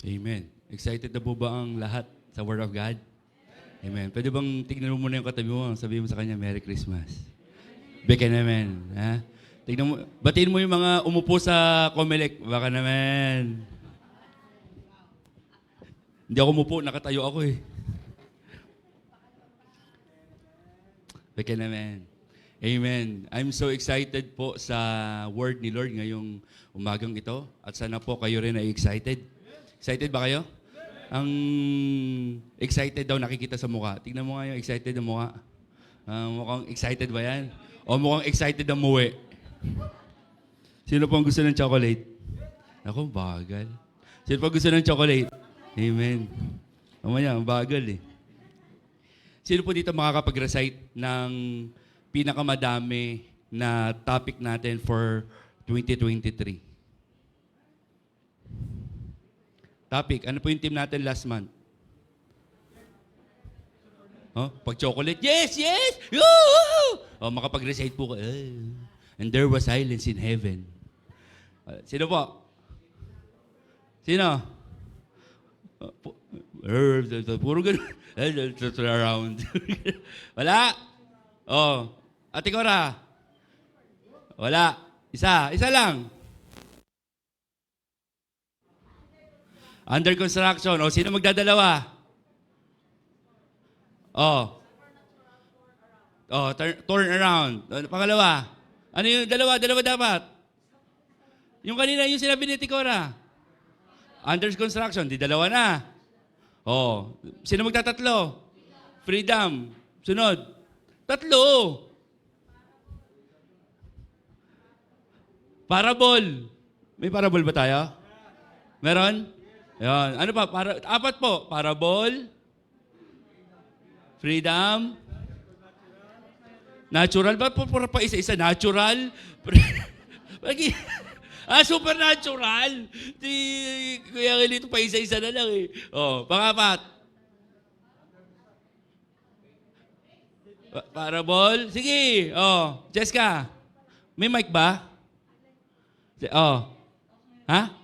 Amen. Excited na po ba ang lahat sa Word of God? Amen. Pwede bang tignan mo muna yung katabi mo, sabihin mo sa kanya, Merry Christmas. Beka naman. Ha? Tignan mo, batiin mo yung mga umupo sa Comelec. Baka naman. Hindi ako umupo, nakatayo ako eh. Beka naman. Amen. I'm so excited po sa word ni Lord ngayong umagang ito. At sana po kayo rin ay excited. Excited ba kayo? Ang excited daw nakikita sa mukha. Tingnan mo nga yung excited na mukha. Mukhang excited ba yan? O mukhang excited na muwi? Sino po ang gusto ng chocolate? Ako, bagal. Sino po gusto ng chocolate? Amen. Mamaya, ang bagal eh. Sino po dito makakapag-recite ng pinakamadami na topic natin for 2023? Topic, ano po yung team natin last month? Oh, pag chocolate, yes, yes! Yoo! Oh, makapag-recite po ka. And there was silence in heaven. Sino po? Sino? Puro ganun. Around. Wala? Oh. Ate Cora? Wala. Isa lang. Under construction. O, sino magdadalawa? Oh. Oh, turn around. Pangalawa. Ano yung dalawa? Dalawa dapat. Yung kanina, yung sinabi ni Ticora. Under construction, di dalawa na. Oh. Sino magtatatlo? Freedom. Sunod. Tatlo. Parable. May parable ba tayo? Meron? Yan. Ano pa? Apat po. Parable. Freedom. Natural ba? Pura pa isa-isa. Natural. Supernatural. Kuya Kilito pa isa-isa na lang eh. Oh, pangapat. Parable. Sige. Oh, Jessica. May mic ba? Oh. Ha?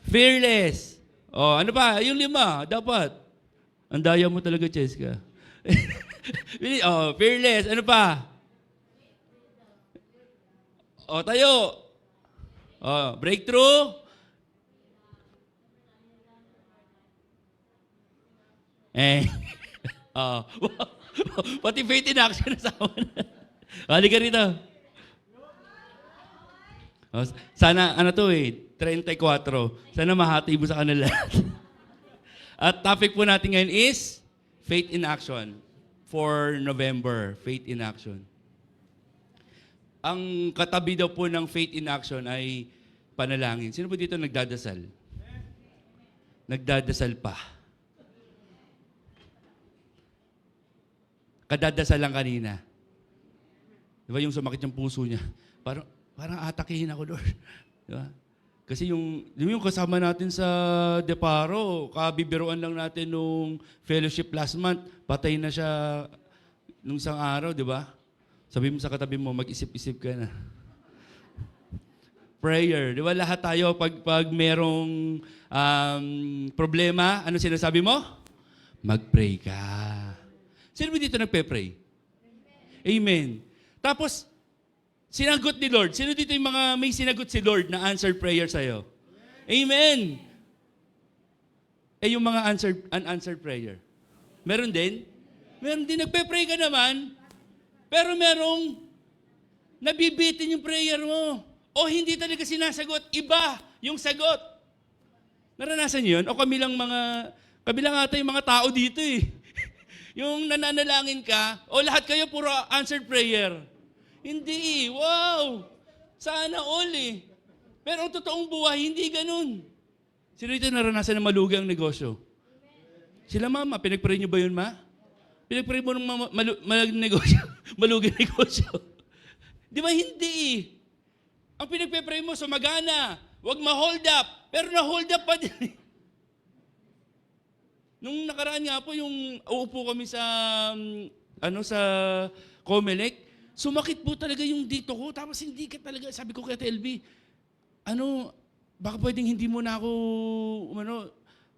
Fearless. Oh, ano pa? Yung 5, dapat. Ang daya mo talaga, Jessica. Oh, fearless. Ano pa? Oh, tayo. Oh, breakthrough. Oh. Pati faith in action nasama na. Halika rito. Oh, sana, ano to eh, 34. Sana mahati mo sa kanila. At topic po natin ngayon is faith in action for November. Faith in action. Ang katabi daw po ng faith in action ay panalangin. Sino po dito nagdadasal? Nagdadasal pa. Kadadasal lang kanina. Di ba yung sumakit yung puso niya? Parang atakihin ako, Lord. Di ba? Kasi yung kasama natin sa Deparo, kabibiruan lang natin nung fellowship last month, patay na siya nung isang araw, di ba? Sabi mo sa katabi mo, mag-isip-isip ka na. Prayer. Di ba lahat tayo, pag merong problema, ano sinasabi mo? Mag-pray ka. Sino ba dito nagpe-pray? Amen. Tapos, sinagot ni Lord. Sino dito yung mga may sinagot si Lord na answered prayer sa'yo? Amen. Yung mga unanswered prayer. Meron din? Meron din. Nagpe-pray ka naman, pero merong nabibitin yung prayer mo. O hindi talaga sinasagot. Iba yung sagot. Naranasan niyo yun? O kami lang ata yung mga tao dito eh. Yung nananalangin ka, o lahat kayo puro answered prayer. Hindi. Wow! Sana all eh. Pero ang totoong buhay, hindi ganun. Sino ito naranasan na malugi ang negosyo? Sila mama, pinagpray niyo ba yun, ma? Pinagpray mo ng malugi negosyo. Di ba hindi eh? Ang pinagpray mo, sumagana. Huwag ma-hold up. Pero na-hold up pa din. Nung nakaraan nga po, yung uupo kami sa Comelec, sumakit po talaga yung dito ko, tapos hindi ka talaga, sabi ko kay LB, baka pwedeng hindi mo na ako,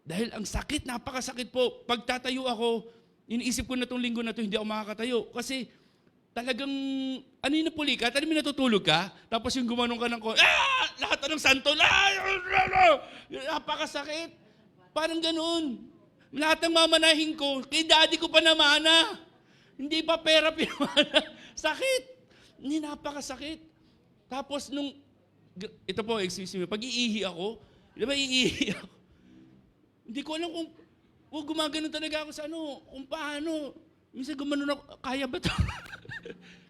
dahil ang sakit, napakasakit po. Pagtatayo ako, iniisip ko na itong linggo na ito, hindi ako makakatayo. Kasi talagang, ano yung napulikat? Ano yung natutulog ka? Tapos yung gumanong ka ng lahat ng santo, napakasakit. Parang ganoon. Lahat ng mamanahin ko, kay daddy ko pa namana. Hindi pa pera pinamana. Sakit. Hindi, napakasakit. Tapos ito po, excuse me, pag iihi ako, di ba iihi ako? Hindi ko alam kung gumagano talaga ako sa kung paano. Minsan gumanon ako, kaya ba ito?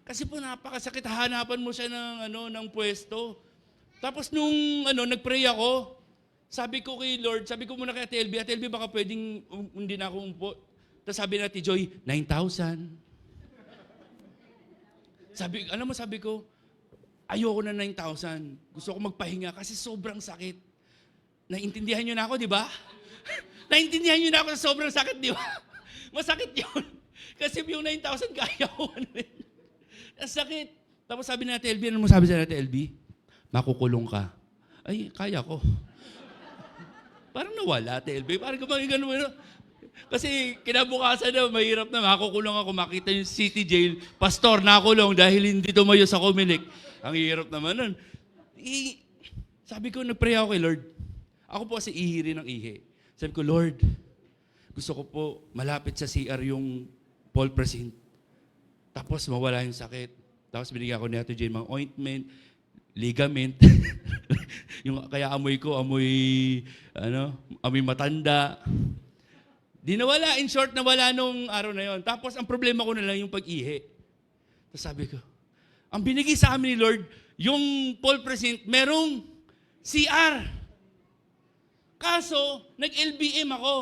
Kasi po napakasakit, hahanapan mo siya ng pwesto. Tapos nagpray ako, sabi ko kay Lord, sabi ko muna kay Ate LB, baka pwedeng hindi na ako umpo. Tapos sabi na Ate Joy, 9,000. Sabi ko, ayoko na 9,000. Gusto ko magpahinga kasi sobrang sakit. Naintindihan niyo na ako, di ba? Naintindihan niyo na ako sa sobrang sakit, di ba? Masakit yun. Kasi yung 9,000, kaya ko. Ang sakit. Tapos sabi na Ate LB, ano mo sabi sa Ate LB? Makukulong ka. Ay, kaya ko. Parang nawala, Ate LB. Parang gumagano mo. Kasi kinabukasan na, mahirap na, makukulong ako, makita yung city jail, pastor, nakulong dahil hindi tumayo sa Comelec. Ang hirap naman nun. Sabi ko, nagpray ako kay Lord. Ako po kasi ihi rin ng ihi. Sabi ko, Lord, gusto ko po malapit sa CR yung Paul Present. Tapos mawala yung sakit. Tapos binigyan ko ni Ate Jane mga ointment, ligament. Kaya amoy ko, amoy matanda. Di nawala, in short, nawala nung araw na yon. Tapos ang problema ko na lang yung pag-ihi. Tapos sabi ko, ang binigay sa amin ni Lord, yung Paul Present, merong CR. Kaso, nag-LBM ako.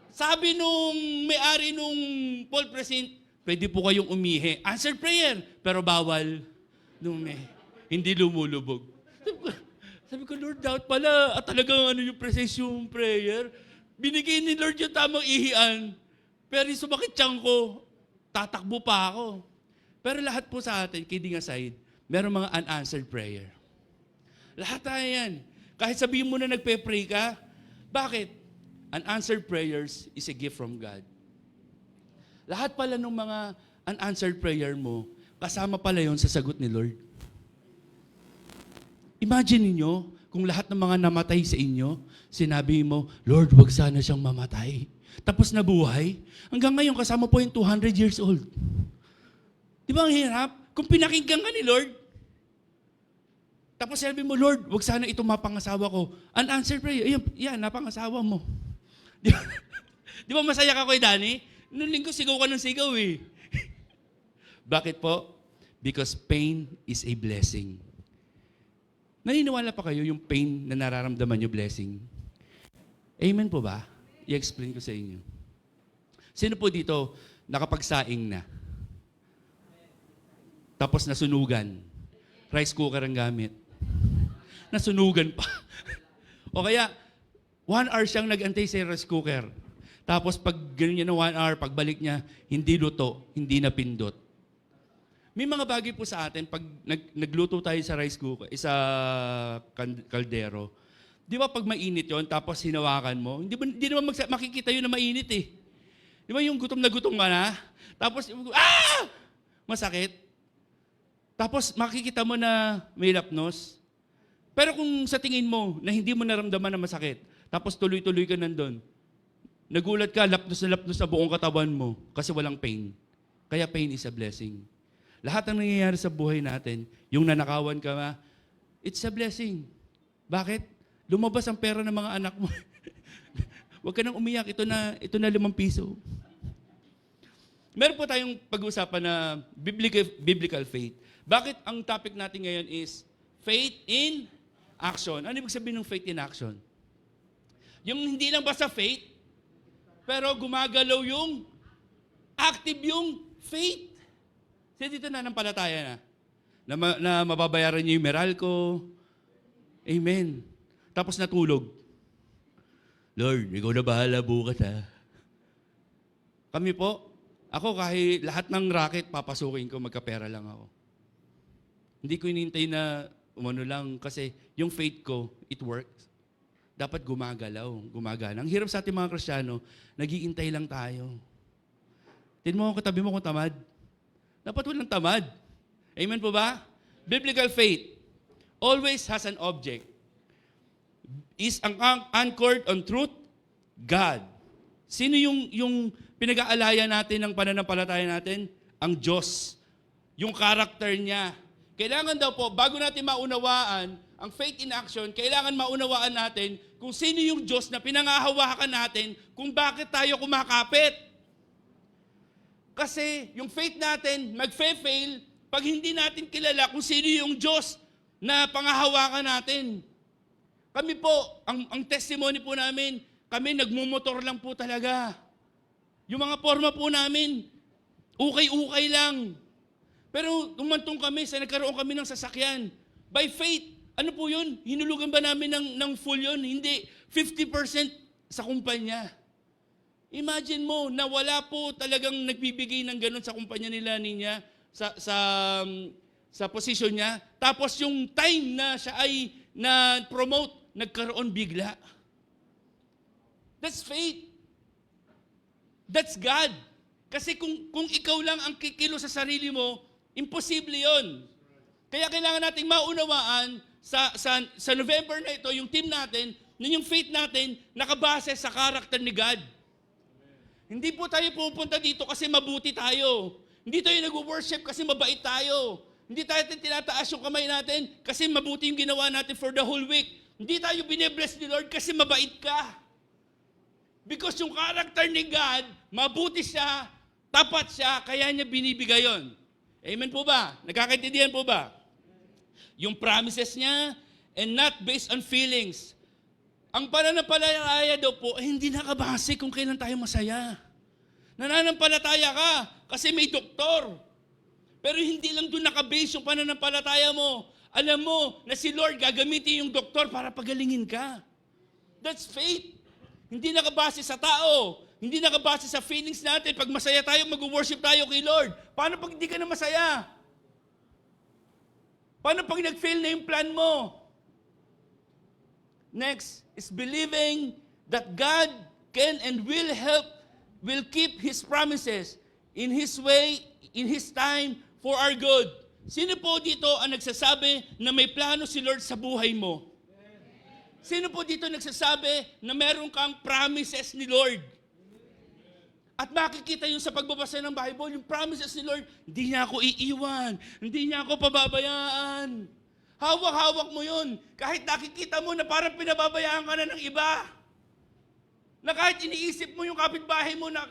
Sabi nung may-ari nung Paul Present, pwede po kayong umihi. Answer prayer, pero bawal umihi. Hindi lumulubog. Sabi ko, Lord, doubt pala. At talagang yung presence yung prayer. Binigay ni Lord yung tamang ihian. Pero yung sumakit tiyan ko, tatakbo pa ako. Pero lahat po sa atin, kidding aside, meron mga unanswered prayer. Lahat tayo yan. Kahit sabihin mo na nagpe-pray ka, bakit? Unanswered prayers is a gift from God. Lahat pala ng mga unanswered prayer mo, kasama pala yon sa sagot ni Lord. Imagine niyo kung lahat ng mga namatay sa inyo, sinabi mo, Lord, wag sana siyang mamatay. Tapos nabuhay. Hanggang ngayon, kasama po yung 200 years old. Di ba ang hirap? Kung pinakinggan ka ni Lord, tapos sabi mo, Lord, wag sana ito mapangasawa ko. Unanswered prayer, yan, napangasawa mo. Di ba masaya ka kay Danny? Noong linggo, sigaw ka ng sigaw eh. Bakit po? Because pain is a blessing. Naniniwala pa kayo yung pain na nararamdaman nyo blessing? Amen po ba? I-explain ko sa inyo. Sino po dito nakapagsaing na? Tapos nasunugan. Rice cooker ang gamit. Nasunugan pa. O kaya, 1 hour siyang nag-antay sa rice cooker. Tapos pag ganyan niya ng 1 hour, pagbalik niya, hindi luto, hindi napindot. May mga bagay po sa atin, pag nagluto tayo sa rice cooker, sa kaldero, di ba pag mainit yon tapos hinawakan mo, hindi naman makikita yun na mainit eh. Di ba yung gutom na gutom ka na? Tapos, masakit. Tapos makikita mo na may lapnos. Pero kung sa tingin mo na hindi mo naramdaman na masakit, tapos tuloy-tuloy ka nandun, nagulat ka, lapnos na buong katawan mo kasi walang pain. Kaya pain is a blessing. Lahat ng nangyayari sa buhay natin, yung nanakawan ka ma, it's a blessing. Bakit? Lumabas ang pera ng mga anak mo. Huwag ka nang umiyak, ito na 5 piso. Meron po tayong pag-uusapan na biblical faith. Bakit ang topic natin ngayon is faith in action? Ano ibig sabihin ng faith in action? Yung hindi lang basta faith, pero gumagalaw yung active yung faith. Kasi dito na nampalataya na mababayaran niyo yung Meralco. Amen. Tapos natulog. Lord, ikaw na bahala bukas ha. Kami po, ako kahit lahat ng racket papasukin ko, magkapera lang ako. Hindi ko inintay na umano lang, kasi yung faith ko, it works. Dapat gumagalaw, gumagana. Ang hirap sa ating mga Kristiyano, nag-iintay lang tayo. Tingnan mo ang katabi mo kung tamad. Dapat walang tamad. Amen po ba? Biblical faith always has an object. Is anchored on truth, God. Sino yung pinag-aalaya natin ng pananampalataya natin? Ang Diyos. Yung character niya. Kailangan daw po, bago natin maunawaan ang faith in action, kailangan maunawaan natin kung sino yung Diyos na pinangahawakan natin, kung bakit tayo kumakapit. Kasi yung faith natin magfe-fail pag hindi natin kilala kung sino yung Diyos na pangahawakan natin. Kami po, ang testimony po namin, kami nagmumotor lang po talaga. Yung mga forma po namin, ukay-ukay lang. Pero umantong kami, nagkaroon kami ng sasakyan. By faith, ano po yun? Hinulugan ba namin ng full yun? Hindi. 50% sa kumpanya. Imagine mo na wala po talagang nagbibigay ng ganun sa kumpanya nila niya, sa position niya. Tapos yung time na siya ay na-promote, nagkaroon bigla. That's faith. That's God. Kasi kung ikaw lang ang kikilo sa sarili mo, imposible yon. Kaya kailangan nating maunawaan sa November na ito, yung team natin, yung faith natin, nakabase sa karakter ni God. Hindi po tayo pupunta dito kasi mabuti tayo. Hindi tayo nag-worship kasi mabait tayo. Hindi tayo tinataas yung kamay natin kasi mabuti yung ginawa natin for the whole week. Hindi tayo bine-bless ni Lord kasi mabait ka. Because yung karakter ni God, mabuti siya, tapat siya, kaya niya binibigay yon. Amen po ba? Nagkakaintindihan po ba? Yung promises niya, and not based on feelings. Ang pananampalataya daw po, hindi nakabase kung kailan tayo masaya. Nananampalataya ka kasi may doktor. Pero hindi lang doon nakabase yung pananampalataya mo. Alam mo na si Lord gagamitin yung doktor para pagalingin ka. That's faith. Hindi nakabase sa tao. Hindi nakabase sa feelings natin. Pag masaya tayo, mag-worship tayo kay Lord. Paano pag hindi ka na masaya? Paano pag nag-fail na yung plan mo? Next is believing that God can and will keep His promises in His way, in His time, for our good. Sino po dito ang nagsasabi na may plano si Lord sa buhay mo? Sino po dito nagsasabi na meron kang promises ni Lord? At makikita yun sa pagbabasa ng Bible, yung promises ni Lord, hindi niya ako iiwan, hindi niya ako pababayaan. Hawak-hawak mo yun. Kahit nakikita mo na parang pinababayaan ka na ng iba. Na kahit iniisip mo yung kapitbahay mo na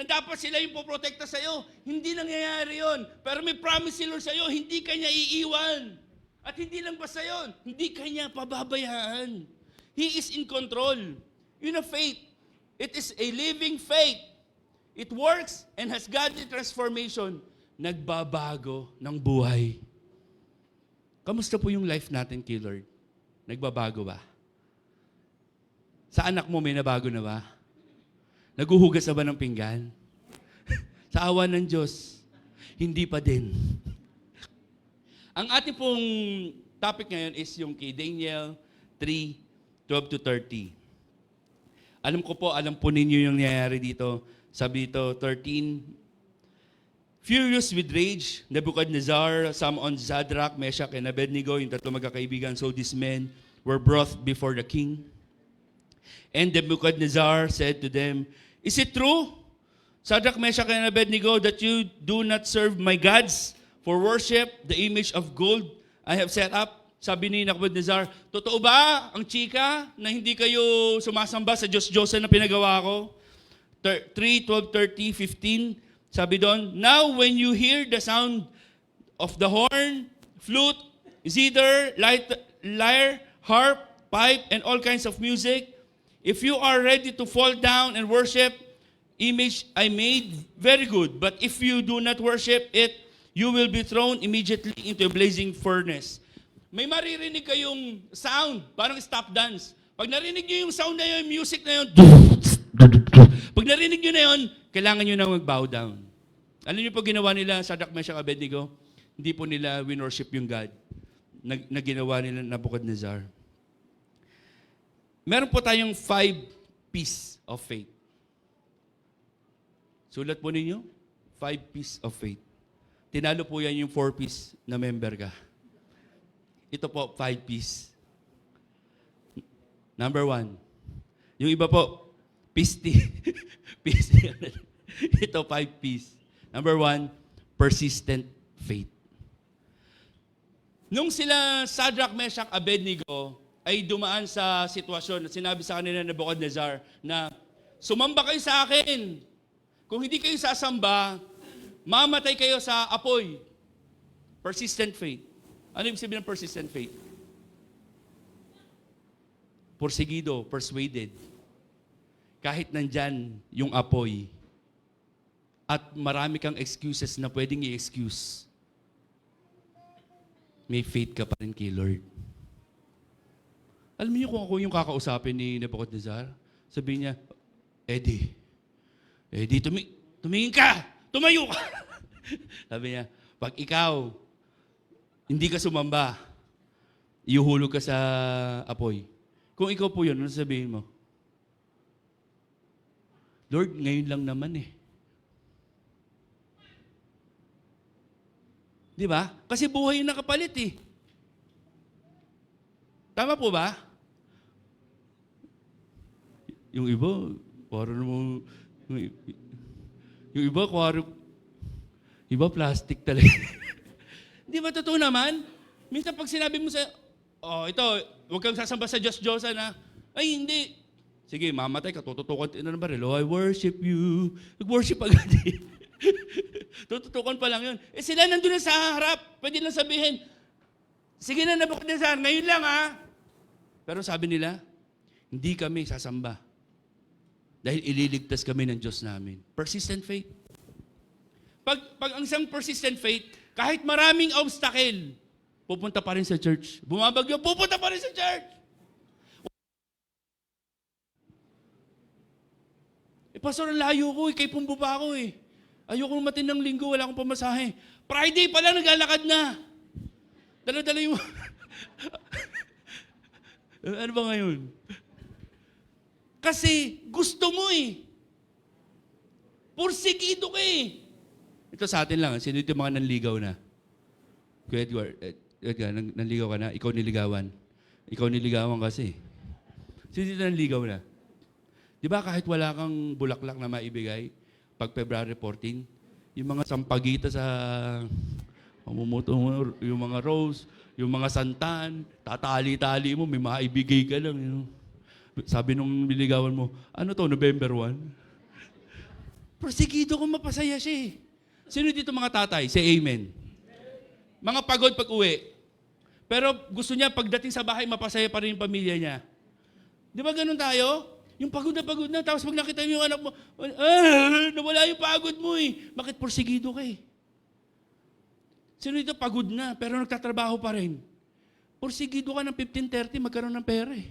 dapat sila yung poprotekta sa'yo, hindi nangyayari yun. Pero may promise si Lord sa'yo, hindi ka niya iiwan. At hindi lang basta yun, hindi ka niya pababayaan. He is in control. Yun ang faith. It is a living faith. It works and has godly transformation. Nagbabago ng buhay. Kamusta po yung life natin kay Lord? Nagbabago ba? Sa anak mo may nabago na ba? Naguhugas na ba ng pinggan? Sa awa ng Diyos, hindi pa din. Ang ating pong topic ngayon is yung kay Daniel 3:12-30. Alam ko po, alam po ninyo yung nangyayari dito. Sabi dito, 13, Furious with rage, Nebuchadnezzar, summoned Shadrach, Meshach, and Abednego, yung tatlo magkakaibigan. So these men were brought before the king. And Nebuchadnezzar said to them, Is it true, Shadrach, Meshach, and Abednego, that you do not serve my gods for worship, the image of gold I have set up? Sabi ni Nebuchadnezzar, totoo ba ang chika na hindi kayo sumasamba sa Diyos-Diyosan na pinagawa ko? 3:12-30-15, sabi doon, Now when you hear the sound of the horn, flute, zither, lyre, harp, pipe, and all kinds of music, if you are ready to fall down and worship image I made, very good. But if you do not worship it, you will be thrown immediately into a blazing furnace. May maririnig kayong sound, parang stop dance. Pag narinig nyo yung sound na yun, music na yun, pag narinig nyo na yun, kailangan nyo na mag-bow down. Alam nyo po ginawa nila sa Shadrach, Meshach, Abednego? Hindi po nila winorship yung God. na ginawa nila Nabucodonosor. Meron po tayong 5 P's of faith. Sulat po ninyo, 5 P's of faith. Tinalo po yan yung 4 P's na member ka. Ito po, 5 P's. Number 1. Yung iba po, P.S.T. P.S.T. Ito, 5 P's. Number 1, persistent faith. Nung sila Shadrach, Meshach, Abednego ay dumaan sa sitwasyon at sinabi sa kanila na Nabucodonosor na sumamba kayo sa akin. Kung hindi kayo sasamba, mamatay kayo sa apoy. Persistent faith. Ano ibig sabihin ng persistent faith? Porsigido, persuaded. Kahit nandyan yung apoy at marami kang excuses na pwedeng i-excuse, may faith ka pa rin kay Lord. Alam niyo kung ako yung kakausapin ni Nabucodonosor, sabihin niya, Eddie, tumingin ka! Tumayo ka! Sabi niya, pag ikaw, hindi ka sumamba, iuhulog ka sa apoy. Kung ikaw po yun, ano sabihin mo? Lord, ngayon lang naman eh. Di ba? Kasi buhay yung nakapalit eh. Tama po ba? Yung iba, parang naman, yung iba, iba plastic talaga. Di ba totoo naman? Minsan pag sinabi mo sa, ito, huwag kang sasamba sa Diyos-Diyosan na, ay hindi. Sige, mamatay ka, tututukan na ng baril. Oh, I worship you. Nag-worship agad eh. Tututukan pa lang yun. Eh sila nandun na sa harap. Pwede lang sabihin, sige na Nabucodonosor, ngayon lang ha. Pero sabi nila, hindi kami sasamba. Dahil ililigtas kami ng Diyos namin. Persistent faith. Pag ang isang persistent faith, kahit maraming obstacle, pupunta pa rin sa church. Bumabagyo, pupunta pa rin sa church. Pastor, ang layo ko kay Pumbo pa ako eh. Ayoko matin ng linggo, wala akong pamasahe. Friday pa lang, naglalakad na. Dala-dala yung... Ano ba ngayon? Kasi gusto mo eh. Porsigido ka eh. Ito sa atin lang, sino ito mga nanligaw na? Kuya Edgar, nanligaw ka na? Ikaw niligawan. Ikaw niligawan kasi. Sino ito nanligaw na? Di ba kahit wala kang bulaklak na maibigay, pag February 14, yung mga sampagita sa mamumuto mo, yung mga rose, yung mga santan, tatali-tali mo, may maibigay ka lang. You know? Sabi nung niligawan mo, ano to, November 1? Prosigido kung mapasaya siya eh. Sino dito mga tatay? Say amen. Mga pagod pag uwi. Pero gusto niya pagdating sa bahay, mapasaya pa rin yung pamilya niya. Di ba ganun tayo? Yung pagod na, tapos pag nakita mo yung anak mo, nawala yung pagod mo eh. Bakit porsigido ka eh? Sino dito pagod na, pero nagtatrabaho pa rin? Porsigido ka ng 15:30, magkaroon ng pera eh.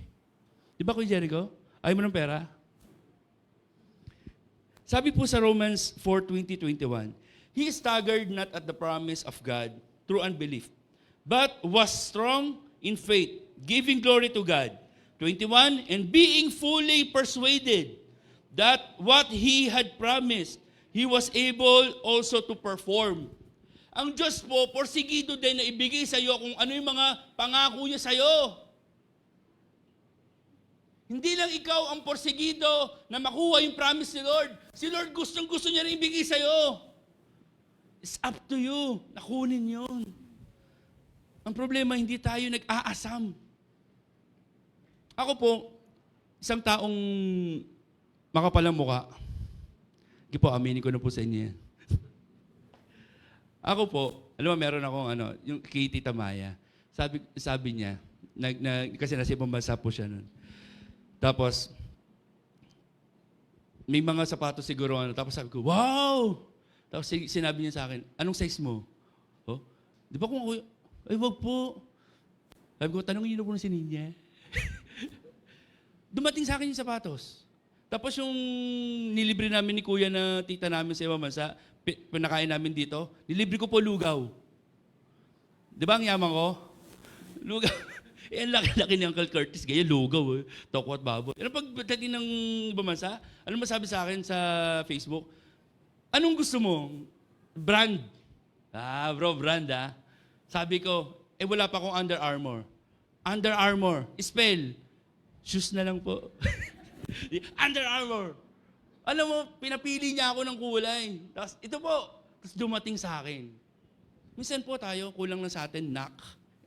Di ba, Kuya Jericho? Ayaw mo ng pera? Sabi po sa Romans 4:20-21, He staggered not at the promise of God through unbelief, but was strong in faith, giving glory to God. 21, and being fully persuaded that what He had promised, He was able also to perform. Ang Diyos po, porsigido din na ibigay sa iyo kung ano yung mga pangako niya sa iyo. Hindi lang ikaw ang porsigido na makuha yung promise ni Lord. Si Lord gustong-gusto niya rin ibigay sa iyo. It's up to you. Nakunin yun. Ang problema, hindi tayo nag-aasam. Ako po, isang taong makapalang mukha. Hindi po, aminin ko na po sa inyo yan. Ako po, alam mo, meron akong yung kay Tita Maya. Sabi niya, kasi nasa ibang bansa po siya nun. Tapos, may mga sapatos siguro, tapos sabi ko, wow! Tapos sinabi niya sa akin, anong size mo? Oh? Di ba kung ako, ay wag po. Sabi ko, tanongin niyo na po na si Ninya. Dumating sa akin yung sapatos. Tapos yung nilibre namin ni Kuya na tita namin sa ibang bansa, pinakain namin dito, nilibre ko po lugaw. Di ba ang yaman ko? Lugaw. Eh, ang laki-laki ni Uncle Curtis, ganyan, lugaw eh. Toko at baboy. Pero pagdating ng bumasa, ano masabi sa akin sa Facebook? Anong gusto mo? Brand. Ah, bro, brand ah. Sabi ko, eh wala pa akong Under Armour. Under Armour, spell. Shoes na lang po. Under Armour. Alam mo, pinapili niya ako ng kulay. Tapos, ito po. Tapos dumating sa akin. Minsan po tayo, kulang na sa atin, knock,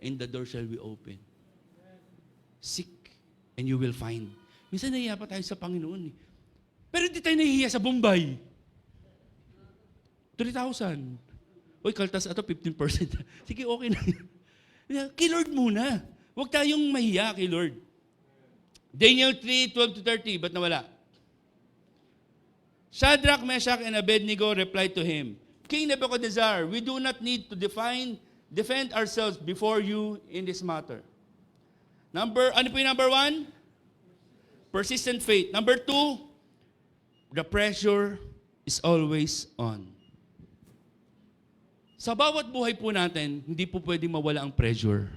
and the door shall be open. Seek, and you will find. Minsan nahihiya pa tayo sa Panginoon eh. Pero hindi tayo nahihiya sa Bombay. 3,000. Uy, kaltas ato, 15%. Sige, okay na. Kay Lord muna. Huwag tayong mahiya kay Lord. Daniel 3:12-30, ba't nawala? Shadrach, Meshach, and Abednego replied to him, King Nebuchadnezzar, we do not need to defend ourselves before you in this matter. Ano po yung number 1? Persistent faith. Number 2, the pressure is always on. Sa bawat buhay po natin, hindi po pwedeng mawala ang pressure.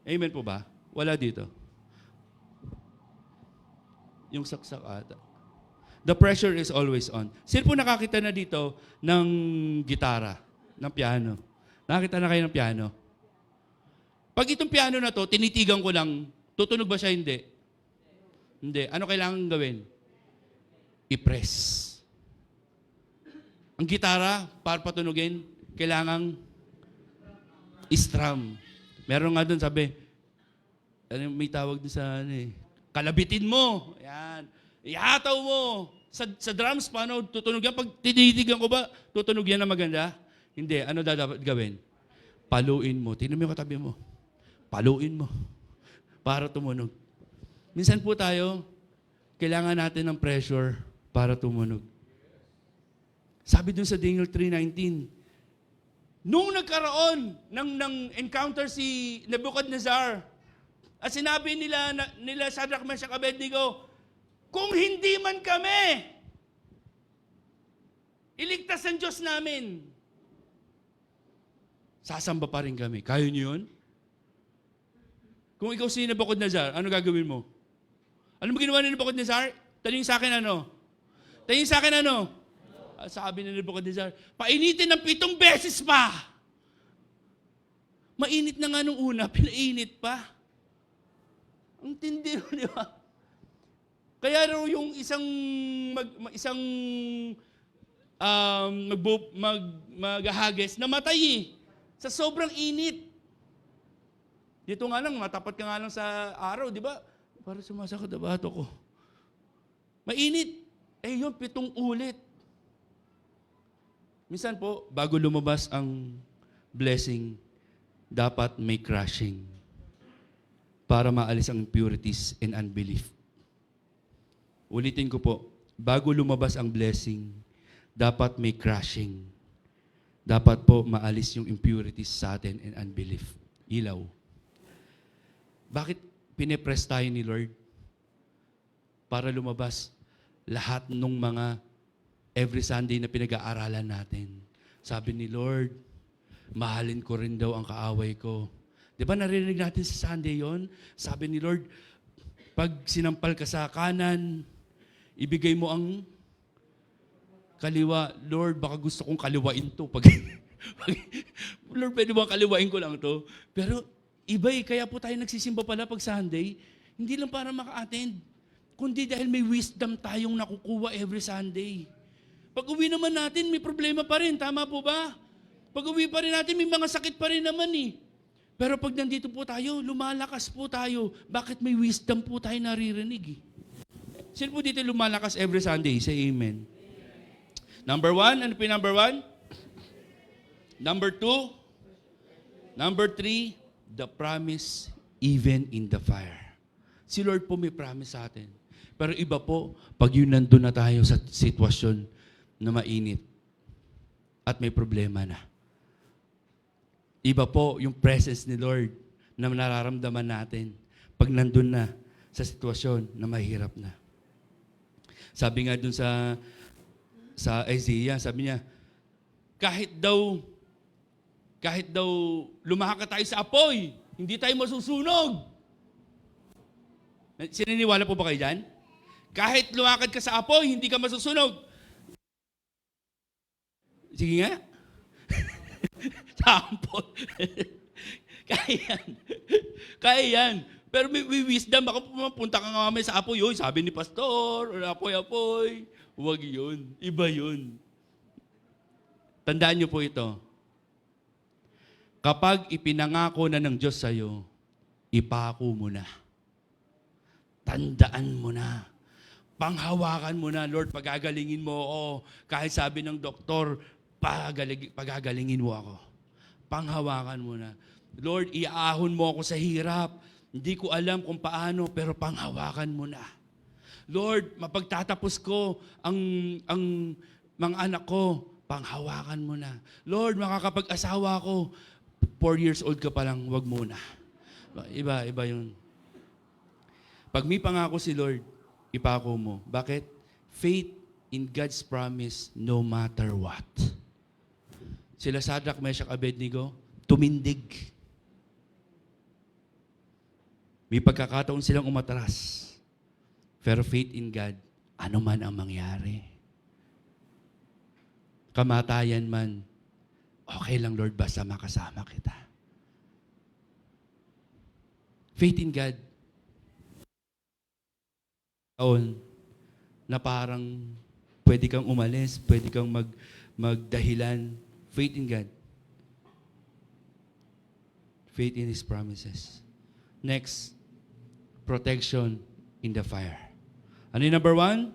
Amen po ba? Wala dito. Yung saksak ata. The pressure is always on. Sino po nakakita na dito ng gitara, ng piano? Nakakita na kayo ng piano? Pag itong piano na to, tinitigan ko lang, tutunog ba siya? Hindi. Hindi. Ano kailangan gawin? I-press. Ang gitara, para patunugin, kailangang i-strum. Meron nga doon, sabi, may tawag doon sa, kalabitin mo. Yan. Ihataw mo. Sa drums, paano tutunog yan? Pag tinitigan ko ba, tutunog yan na maganda? Hindi. Ano dapat gawin? Paluin mo. Tingnan mo yung katabi mo. Paluin mo. Para tumunog. Minsan po tayo, kailangan natin ng pressure para tumunog. Sabi dun sa Daniel 3:19, nung nagkaroon ng encounter si Nebuchadnezzar, at sinabi nila Shadrach, Meshach, Abednego, kung hindi man kami, iligtas ang Diyos namin, sasamba pa rin kami. Kaya niyo yun? Kung ikaw si Nebuchadnezzar, ano gagawin mo? Ano mo ginawa ni Nebuchadnezzar? Tanong sa akin ano? Tanong sa akin ano? Sabi ni Nebuchadnezzar, painitin ng 7 beses pa. Mainit na nga nung una, pinainit pa. Ang tindi, di ba? Kaya raw yung isang maghahagis, namatay eh. Sa sobrang init. Dito nga lang, matapat ka nga lang sa araw, di ba? Para sumasakit na bato ko. Mainit. Eh yun, 7 ulit. Minsan po, bago lumabas ang blessing, dapat may crushing para maalis ang impurities and unbelief. Ulitin ko po, bago lumabas ang blessing, dapat may crushing. Dapat po maalis yung impurities sa atin and unbelief. Ilaw. Bakit pinipress tayo ni Lord? Para lumabas lahat ng mga every Sunday na pinag-aaralan natin. Sabi ni Lord, mahalin ko rin daw ang kaaway ko. Di ba narinig natin sa Sunday yon? Sabi ni Lord, pag sinampal ka sa kanan, ibigay mo ang kaliwa. Lord, baka gusto kong kaliwain to. Lord, pwede ba kaliwain ko lang to? Pero iba kaya po tayo nagsisimba pala pag Sunday, hindi lang para maka-attend, kundi dahil may wisdom tayong nakukuha every Sunday. Pag uwi naman natin, may problema pa rin. Tama po ba? Pag uwi pa rin natin, may mga sakit pa rin naman eh. Pero pag nandito po tayo, lumalakas po tayo. Bakit may wisdom po tayo naririnig eh? Sino po dito lumalakas every Sunday? Say amen. Number 1, ano po yung number 1? Number 2? Number 3, the promise even in the fire. Si Lord po may promise sa atin. Pero iba po, pag yun nandun na tayo sa sitwasyon na mainit at may problema na. Iba po yung presence ni Lord na nararamdaman natin pag nandun na sa sitwasyon na mahirap na. Sabi nga dun sa Isaiah, sabi niya, kahit daw kahit daw lumahaka tayo sa apoy, hindi tayo masusunog. Sininiwala po ba kayo dyan? Kahit lumakad ka sa apoy, hindi ka masusunog. Sige nga. Tampon. Kaya yan. Kaya yan. Pero may wisdom, baka pumunta ka nga sa apoy. Oy, sabi ni pastor, apoy-apoy. Huwag yun. Iba yun. Tandaan niyo po ito. Kapag ipinangako na ng Diyos sa'yo, ipako mo na. Tandaan mo na. Panghawakan mo na, Lord, pagagalingin mo ako. Kahit sabi ng doktor, pagagalingin mo ako. Panghawakan mo na. Lord, iaahon mo ako sa hirap. Hindi ko alam kung paano, pero panghawakan mo na. Lord, mapagtatapos ko ang mga anak ko, panghawakan mo na. Lord, makakapag-asawa ko, 4 years old ka pa lang, wag muna. Iba yun. Pag may pangako si Lord, ipako mo. Bakit? Faith in God's promise no matter what. Sila Shadrach, Meshach, Abednego, tumindig. May pagkakataon silang umatras. Pero faith in God, ano man ang mangyari. Kamatayan man, okay lang Lord, basta makasama kita. Faith in God, na parang pwede kang umalis, pwede kang magdahilan. Faith in God. Faith in His promises. Next, protection in the fire. Ano yung number 1?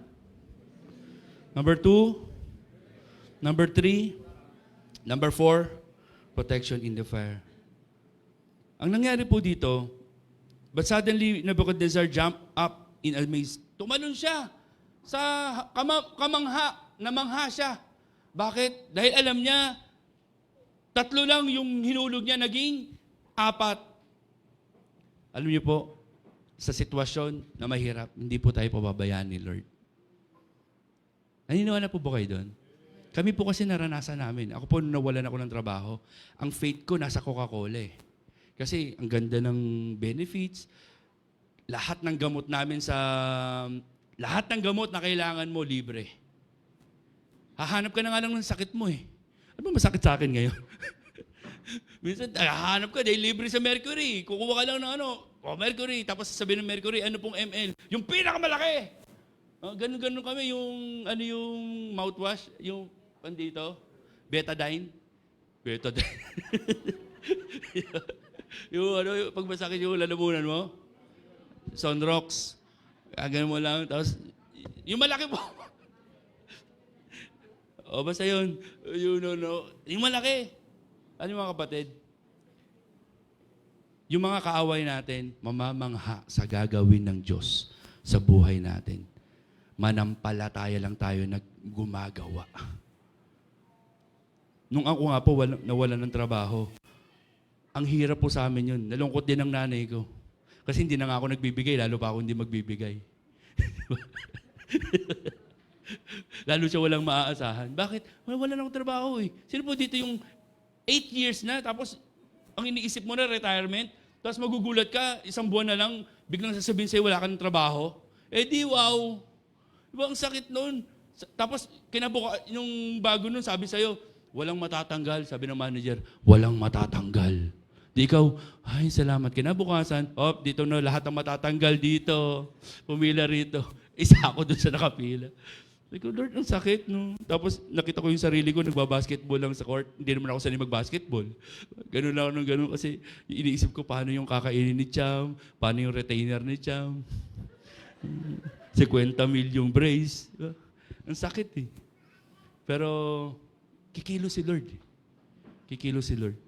Number 2? Number 3? Number 4? Protection in the fire. Ang nangyari po dito, but suddenly Nebuchadnezzar jumped up in amaze. Tumalon siya sa namangha siya. Bakit? Dahil alam niya, 3 lang yung hinulog niya, naging 4. Alam niyo po, sa sitwasyon na mahirap, hindi po tayo pababayaan ni Lord. Naniniwala po ba kayo doon? Kami po kasi naranasan namin. Ako po, nawalan ako ng trabaho. Ang faith ko nasa Coca-Cola eh. Kasi ang ganda ng benefits, lahat ng gamot namin lahat ng gamot na kailangan mo, libre. Hahanap ka na nga lang ng sakit mo eh. Ano ba masakit sa akin ngayon? Minsan, hahanap ka, dahil libre sa Mercury. Kukuha ka lang ng Mercury. Tapos sabihin ng Mercury, ano pong ml? Yung pinakamalaki! Ganun kami, yung mouthwash, yung pandito, Betadine. yung pag masakit yung lalamunan mo, Sunrox. Ganun mo lang. Tapos, yung malaki po. Basta yun. Yung malaki. Ano mga kapatid? Yung mga kaaway natin, mamamangha sa gagawin ng Diyos sa buhay natin. Manampalataya lang tayo na gumagawa. Nung ako nga po nawalan ng trabaho, ang hirap po sa amin yun. Nalungkot din ang nanay ko. Kasi hindi na nga ako nagbibigay, lalo pa ako hindi magbibigay. Lalo siya walang maaasahan. Bakit? Wala na akong trabaho eh. Sino po dito yung 8 years na, tapos ang iniisip mo na retirement, tapos magugulat ka, 1 buwan na lang, biglang sasabihin sa'yo wala ka ng trabaho. Eh di wow! Diba ang sakit nun? Tapos yung bago nun, sabi sa'yo, walang matatanggal. Sabi ng manager, walang matatanggal. Di ikaw, ay salamat. Kinabukasan, dito na lahat ng matatanggal dito. Pumila rito. Isa ako dun sa nakapila. Sabi ko, Lord, ang sakit, no? Tapos nakita ko yung sarili ko, nagbabasketball lang sa court. Hindi naman ako sanay magbasketball. Ganun lang ako ng ganun kasi iniisip ko paano yung kakainin ni Cham, paano yung retainer ni Cham. 50 mil yung brace. Ang sakit eh. Pero kikilo si Lord. Kikilo si Lord.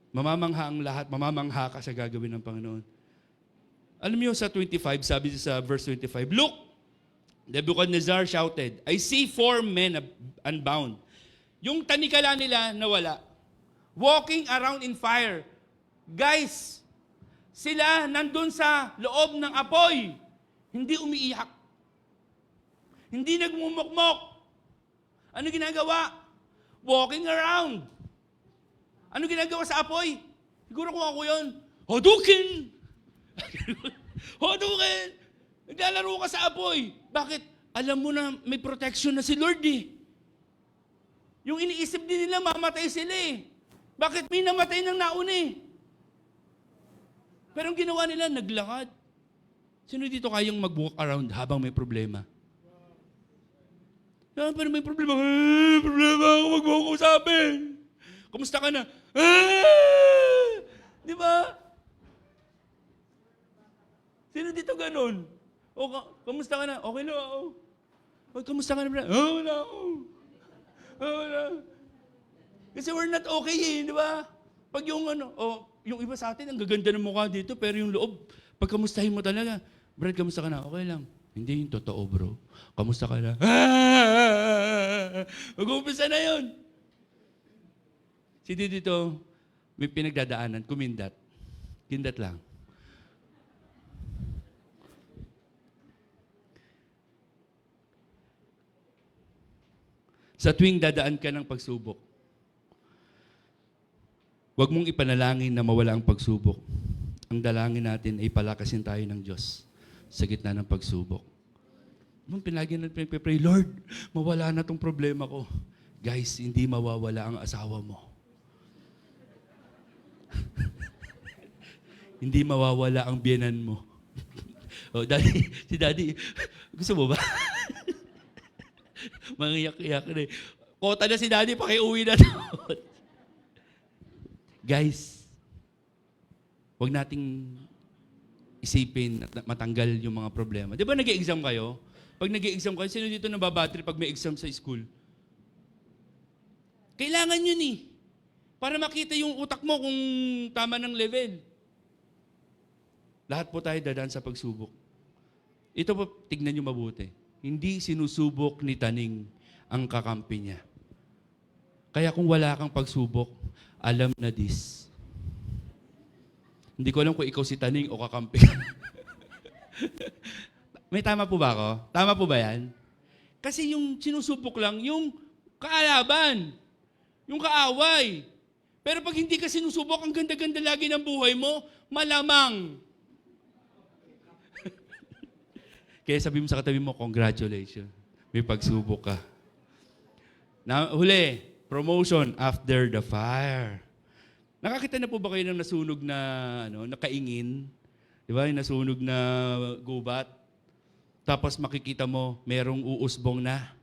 Mamamangha ang lahat, mamamangha ka sa gagawin ng Panginoon. Alam niyo sa 25, sabi sa verse 25, Look! Nebuchadnezzar shouted, I see 4 men unbound. Yung tanikala nila nawala. Walking around in fire. Guys, sila nandun sa loob ng apoy. Hindi umiiyak. Hindi nagmumukmok. Ano ginagawa? Walking around. Ano ginagawa sa apoy? Siguro kung ako yun, Hadouken! Hadouken! Naglalaro ka sa apoy. Bakit? Alam mo na may protection na si Lord eh. Yung iniisip din nila, mamatay sila eh. Bakit may namatay ng nauna eh? Pero ang ginawa nila, naglakad. Sino dito kayang mag-walk around habang may problema? Pero may problema. Problema ako, mag-walk usapin. Kumusta ka na? Di ba? Sino dito ganun? O, kamusta ka na? Okay lang ako. O, kamusta ka na? Wala ako. Wala. Kasi we're not okay eh, di ba? Pag yung yung iba sa atin, ang gaganda ng mukha dito, pero yung loob, pag kamustahin mo talaga, Brad, kamusta ka na? Okay lang. Hindi yung totoo, bro. Kamusta ka na? Mag-uumpisa na yun. Si dito, may pinagdadaanan, kumindat. Kindat lang. Sa tuwing dadaan ka ng pagsubok, huwag mong ipanalangin na mawala ang pagsubok. Ang dalangin natin ay palakasin tayo ng Diyos sa gitna ng pagsubok. Nung pinagyan natin pray, Lord, mawala na tong problema ko. Guys, hindi mawawala ang asawa mo. Hindi mawawala ang biyenan mo. Daddy, si Daddy, gusto mo ba? Mangiyak-iyak na eh. Kota na si Daddy, pakiuwi na to. Guys, huwag nating isipin at matanggal yung mga problema. Di ba nag-i-exam kayo? Pag nag-i-exam kayo, sino dito nababattery pag may exam sa school? Kailangan yun eh. Para makita yung utak mo kung tama ng level. Lahat po tayo dadaan sa pagsubok. Ito po, tignan nyo mabuti. Hindi sinusubok ni Taning ang kakampi niya. Kaya kung wala kang pagsubok, alam na this. Hindi ko alam kung ikaw si Taning o kakampi. May tama po ba ako? Tama po ba yan? Kasi yung sinusubok lang, yung kaalaban, yung kaaway. Pero pag hindi ka sinusubok, ang ganda-ganda lagi ng buhay mo, malamang. Kaya sabi mo sa katabi mo, congratulations. May pagsubok ka. Na, huli, promotion after the fire. Nakakita na po ba kayo ng nasunog na, nakaingin? Di ba? Yung nasunog na gubat. Tapos makikita mo, merong uusbong na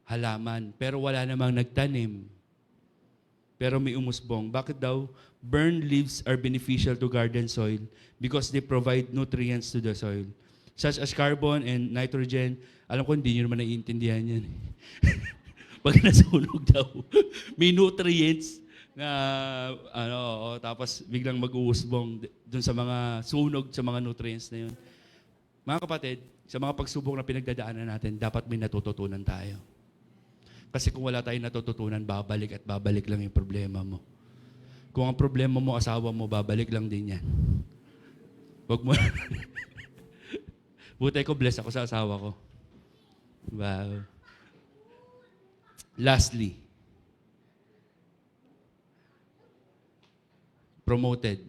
halaman. Pero wala namang nagtanim. Pero may umusbong. Bakit daw? Burned leaves are beneficial to garden soil because they provide nutrients to the soil, such as carbon and nitrogen. Alam ko, hindi nyo naman naiintindihan yan. Pag nasunog daw, may nutrients na, tapos biglang mag-uusbong dun sa mga sunog, sa mga nutrients na yun. Mga kapatid, sa mga pagsubok na pinagdadaanan natin, dapat may natututunan tayo. Kasi kung wala tayong natututunan, babalik at babalik lang yung problema mo. Kung ang problema mo, asawa mo, babalik lang din yan. Huwag mo. Buti ko, bless ako sa asawa ko. Wow. Lastly, promoted.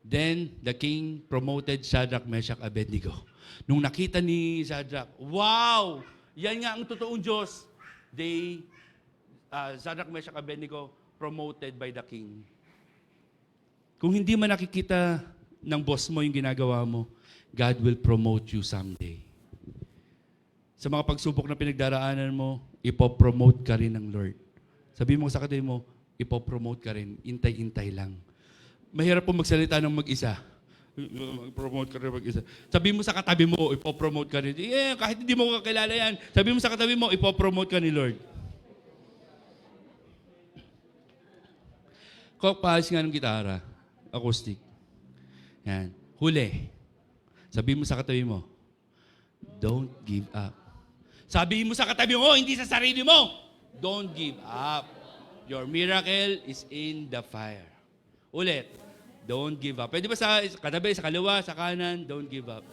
Then the king promoted Shadrach, Meshach, Abednego. Nung nakita ni Shadrach, wow! Yan nga ang totoong Diyos. Shadrach, Meshach, Abednego promoted by the king. Kung hindi man nakikita ng boss mo yung ginagawa mo, God will promote you someday. Sa mga pagsubok na pinagdaraanan mo, ipopromote ka rin ng Lord. Sabi mo sa katabi mo, ipopromote ka rin. Intay-intay lang. Mahirap po magsalita ng mag-isa. Promote ka rin mag-isa. Sabi mo sa katabi mo, ipopromote ka rin. Kahit hindi mo kakilala yan, sabi mo sa katabi mo, ipopromote ka ni Lord. Paayos nga ng gitara. Acoustic. Yan. Huli. Sabi mo sa katabi mo, don't give up. Sabi mo sa katabi mo, hindi sa sarili mo, don't give up. Your miracle is in the fire. Ulit, don't give up. Pwede ba sa katabi, sa kaliwa, sa kanan, don't give up.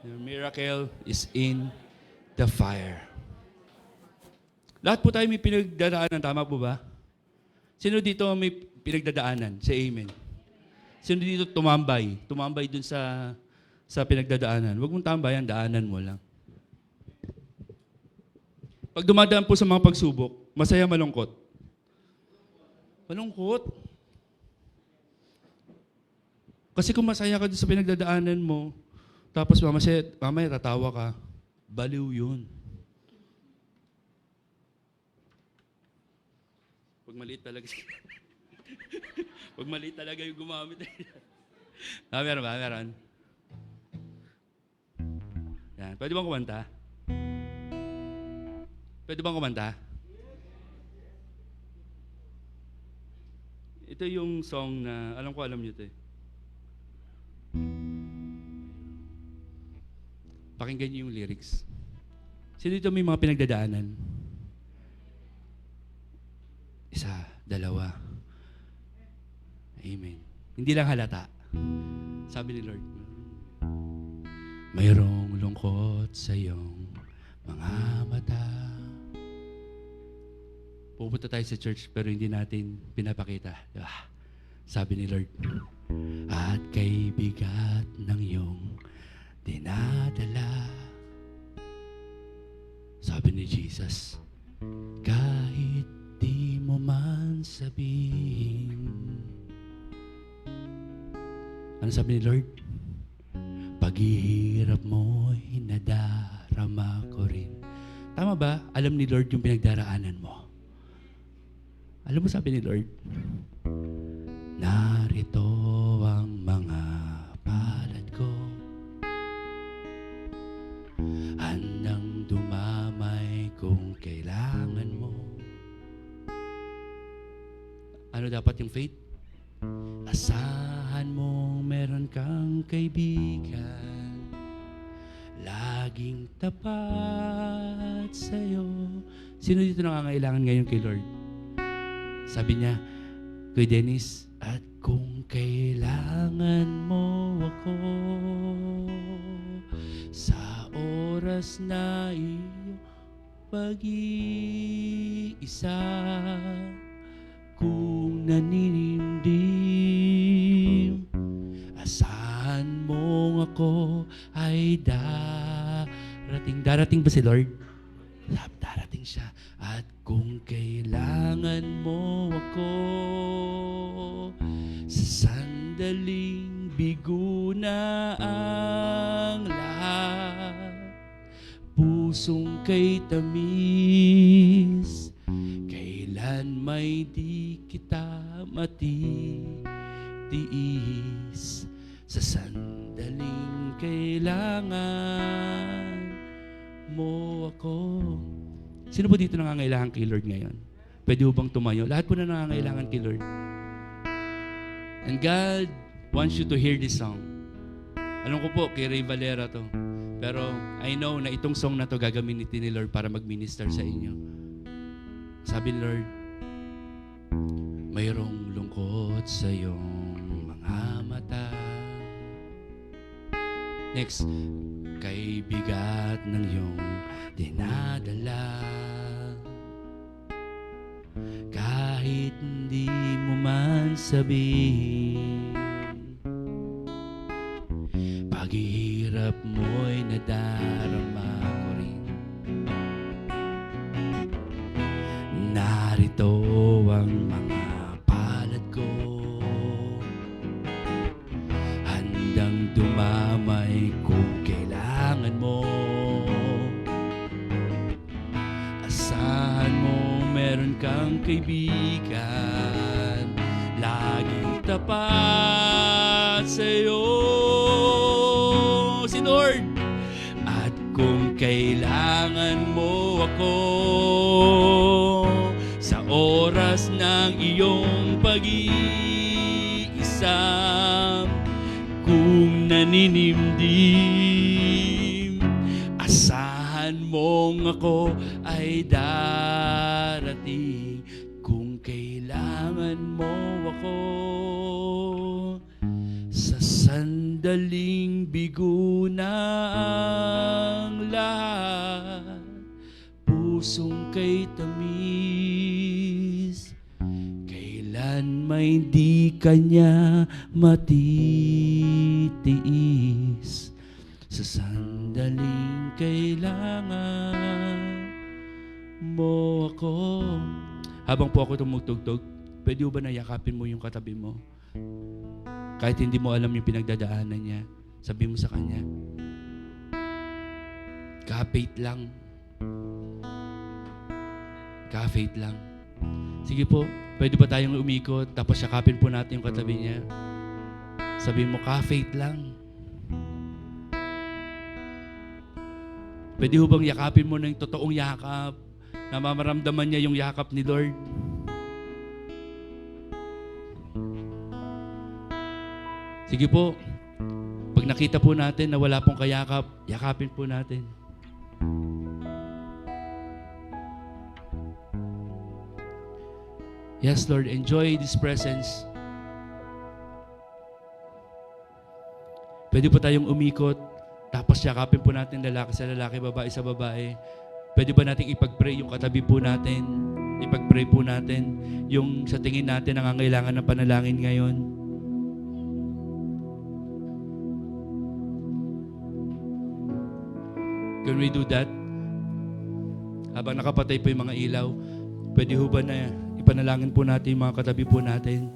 Your miracle is in the fire. Lahat po tayo may pinagdaraanan, tama po ba? Sino dito may pinagdadaanan? Say amen. Sino dito tumambay? Tumambay dun sa pinagdadaanan. Huwag mong tambayan, daanan mo lang. Pag dumadaan po sa mga pagsubok, masaya, malungkot? Malungkot. Kasi kung masaya ka dun sa pinagdadaanan mo, tapos mamaya tatawa ka, baliw yun. Pag maliit talaga Pag maliit talaga yung gumamit. Meron ba? Meron. Yan. Pwede bang kumanta? Pwede bang kumanta? Ito yung song na, alam niyo ito eh. Pakinggan niyo yung lyrics. Sino dito may mga pinagdadaanan? Isa, dalawa. Amen. Hindi lang halata. Sabi ni Lord, mayroong lungkot sa iyong mga mata. Pupunta tayo sa church pero hindi natin pinapakita. Diba? Sabi ni Lord, at kay bigat ng iyong dinadala. Sabi ni Jesus, kahit di mo man sabihin. Ano sabi ni Lord? Paghihirap mo, hinadarama ko rin. Tama ba? Alam ni Lord yung pinagdaraanan mo. Alam mo sabi ni Lord, narito ang mga palad ko, handang dumamay kung kailangan mo. Ano dapat yung faith? Asahan mo meron kang kaibigan, laging tapat sa'yo. Sino dito nangangailangan ngayon kay Lord? Sabi niya, Kuya Dennis, at kung kailangan mo ako sa oras na iyong pag-iisa, kung naninindim, asahan mo ako ay darating. Darating ba si Lord? Darating siya. At kung kailangan mo ako sa sandaling bigo na ang lahat, pusong kay tamis, kailan may di kita matitiis, sa sandaling kailangan mo ako. Sino po dito nangangailangan kay Lord ngayon? Pwede po bang tumayo? Lahat po na nangangailangan kay Lord. And God wants you to hear this song. Alam ko po, kay Ray Valera to. Pero I know na itong song na to gagamitin ni Lord para mag-minister sa inyo. Sabi ni Lord, mayroong lungkot sa iyong mga mata. Next, kay bigat ng iyong dinadala. Kahit hindi mo man sabihin, paghihirap mo'y nadarama ko rin. Narito ang mga palad ko, handang dumamay kung kailangan mo. Asahan mo meron kang kaibigan, laging tapat sa'yo, si Lord. At kung kailangan mo ako sa oras ng iyong pag-iisa, kung naninimdim, asahan mong ako ay darating. Kung kailangan mo ako sa sandaling bigo na ang lahat, pusong kay tamis, kailan Kailan may di kanya matitiis sa sandaling kailangan mo ako. Habang po ako tumutugtog, pwede ba na yakapin mo yung katabi mo? Kahit hindi mo alam yung pinagdadaanan niya, sabi mo sa kanya, ka-faith lang. Ka-faith lang. Sige po, pwede ba tayong umikot, tapos yakapin po natin yung katabi niya? Sabi mo, ka-faith lang. Pwede bang yakapin mo ng totoong yakap, na mamaramdaman niya yung yakap ni Lord? Sige po, pag nakita po natin na wala pong kayakap, yakapin po natin. Yes, Lord, enjoy this presence. Pwede po tayong umikot, tapos yakapin po natin lalaki sa lalaki, babae sa babae. Pwede ba natin ipag-pray yung katabi po natin? Ipag-pray po natin yung sa tingin natin nangangailangan ng panalangin ngayon. Can we do that? Habang nakapatay po yung mga ilaw, pwede ho ba na ipanalangin po natin yung mga katabi po natin?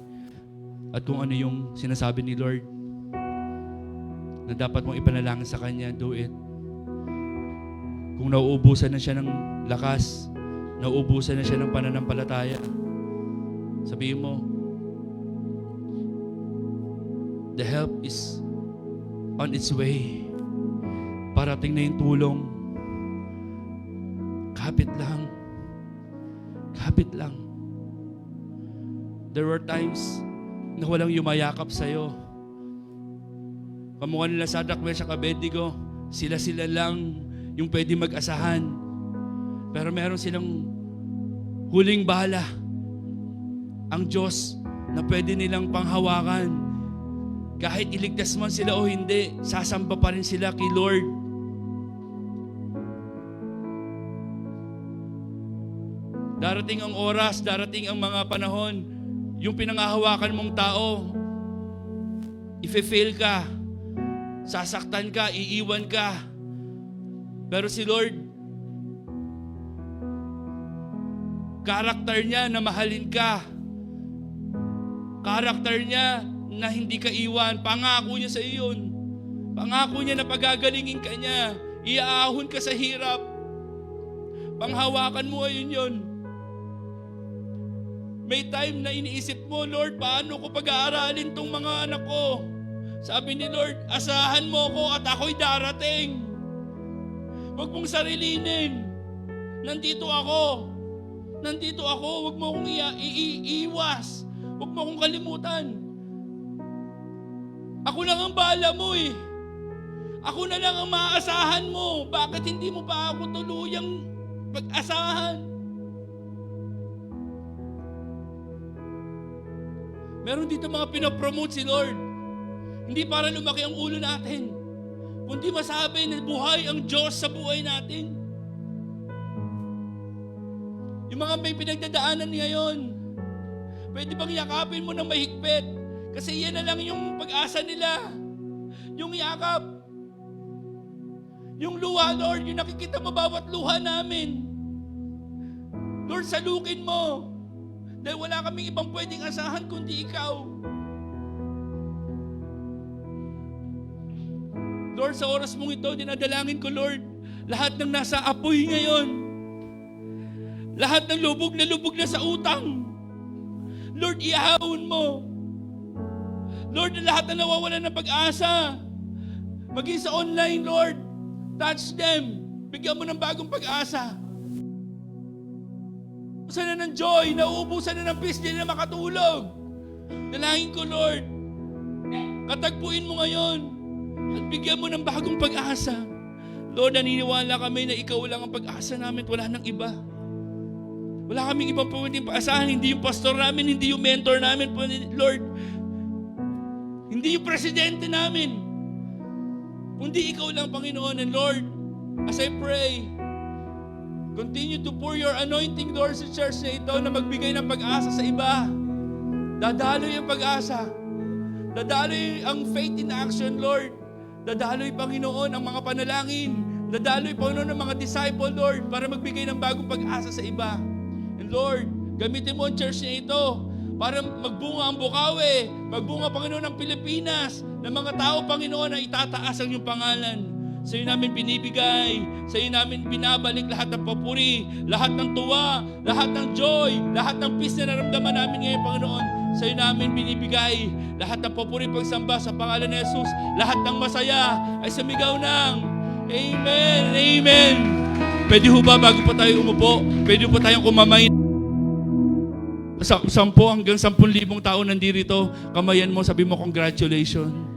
At kung ano yung sinasabi ni Lord na dapat mong ipanalangin sa Kanya, do it. Kung nauubusan na siya ng lakas, nauubusan na siya ng pananampalataya, sabihin mo, the help is on its way. Parating na yung tulong. Kapit lang. Kapit lang. There were times na walang yumayakap sa'yo. Kamukha nila Sadrach, Meshach, Abednego, sila-sila lang yung pwede mag-asahan. Pero meron silang huling bala. Ang Diyos na pwede nilang panghawakan. Kahit iligtas man sila o hindi, sasamba pa rin sila kay Lord. Darating ang oras, darating ang mga panahon, yung pinanghahawakan mong tao, ife-fail ka, sasaktan ka, iiwan ka. Pero si Lord, karakter niya na mahalin ka. Karakter niya na hindi ka iwan. Pangako niya sa iyo yun. Pangako niya na pagagalingin ka niya. Iaahon ka sa hirap. Panghawakan mo ayun yun. May time na iniisip mo, Lord, paano ko pag-aaralin tong mga anak ko? Sabi ni Lord, asahan mo ko at ako'y darating. Huwag mong sarilinin. Nandito ako. Nandito ako. Huwag mo akong iiwas. Huwag mo akong kalimutan. Ako lang ang bahala mo eh. Ako na lang ang maaasahan mo. Bakit hindi mo pa ako tuluyang pag-asahan? Meron dito mga pinapromote si Lord. Hindi para lumaki ang ulo natin, kundi masabi na buhay ang Diyos sa buhay natin. Yung mga may pinagdadaanan ngayon, pwede bang yakapin mo ng mahigpit? Kasi yan na lang yung pag-asa nila. Yung yakap. Yung luha, Lord, yung nakikita mo bawat luha namin. Lord, salukin mo. Dahil wala kaming ibang pwedeng asahan kundi ikaw. Lord, sa oras mong ito, dinadalangin ko, Lord, lahat ng nasa apoy ngayon, lahat ng lubog na sa utang, Lord, iahon mo. Lord, lahat na nawawalan ng pag-asa, maging sa online, Lord, touch them. Bigyan mo ng bagong pag-asa. Nauubusan na ng joy, nauubusan na ng peace, di na makatulog. Dalangin ko, Lord, katagpuin mo ngayon at bigyan mo ng bagong pag-asa. Lord, naniniwala kami na ikaw lang ang pag-asa namin, wala nang iba. Wala kaming ibang pwedeng paasahan, hindi yung pastor namin, hindi yung mentor namin, Lord. Hindi yung presidente namin. Kundi ikaw lang, Panginoon. And Lord, as I pray, continue to pour your anointing doors sa church na ito na magbigay ng pag-asa sa iba. Dadaloy ang pag-asa. Dadaloy ang faith in action, Lord. Dadaloy, Panginoon, ang mga panalangin. Dadaloy, Panginoon, ang mga disciple, Lord, para magbigay ng bagong pag-asa sa iba. And Lord, gamitin mo ang church na ito para magbunga ang Bukawi, magbunga, Panginoon, ang Pilipinas, ng mga tao, Panginoon, na itataas ang iyong pangalan. Sa iyo namin binibigay, sa iyo namin binabalik lahat ng papuri, lahat ng tuwa, lahat ng joy, lahat ng peace na naramdaman namin ngayon, Panginoon. Sa iyo namin binibigay lahat ng papuri, pagsamba sa pangalan ni Jesus. Lahat ng masaya ay sumigaw ng Amen, Amen. Pwede ho ba bago pa tayo umupo, pwede po tayong kumamay? 10 hanggang 10,000 tao nandito, kamayan mo, sabi mo congratulations.